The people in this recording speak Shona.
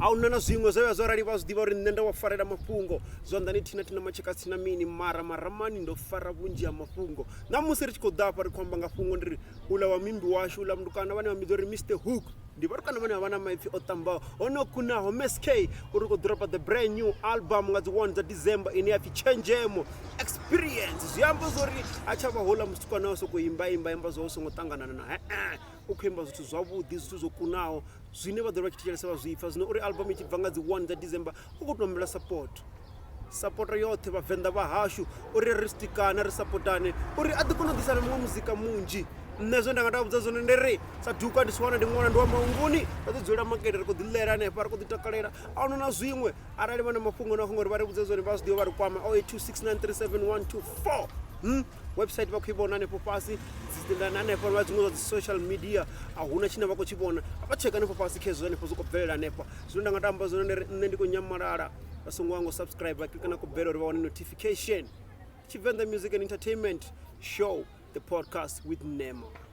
Auna na zwimwe zwa rali vha zwiḓivha uri nṋe nda wa farela mafhungo zonda ni thina macheka tsina mini mara maramani ndo fara vhunzhi ha mafhungo na musi ri tshi khou ḓa fha ri khou amba nga fhungo ndiri ula wa mimbi washu ula mndukana vhane vha midzo uri Mr Hook ndi vhatukana vhane vha na maipfi o ṱambaho ono kunaho MSK uri khou dropa the brand new album nga dzi 1 dza December ine ya pfi Changemo Experience zwi amba zwori a tsha vha hola mutukana wa soko imba zwo songo ṱanganana na u khou imba zwithu zwavhuḓi zwithu zwo kunaho zwine vha ḓo vha tshithelesa vha zwipfa zwino uri album i tshi bva nga dzi 1 dza December u khou tombela support yoṱhe vhavenḓa vha hashu uri ri stikana ri supportane uri a ḓi kona u ḓisa na muṅwe muzika munzhi nṋe zwe nda nga vhudza zwone ndi ri sa duka ndi siwana ndi ṅwana ndi wa maunguni ri ḓi dzula makete ri khou ḓi ḽela hanefha ri khou ḓi takalela ahuna na zwiṅwe arali vha na mafhungo na uri vha ri vhudze zwone vha zwi ḓivha vha ri kwama 0826937124 website vha khou i vhona hanefho fhasi dzidana hanefho vha dziṅwe dza social media ahuna tshine vha khou tshi vhona vha tsheka hanefho fhasi khezwo hanefho zwi khou bvelela hanefho zwine nda nga tamba zwone ndi ri nṋe ndi khou nyamalala vha songo wango subscribe vha klika na ku bell uri vha wane notification Chivenḓa Music and Entertainment Show, the podcast with Nemo.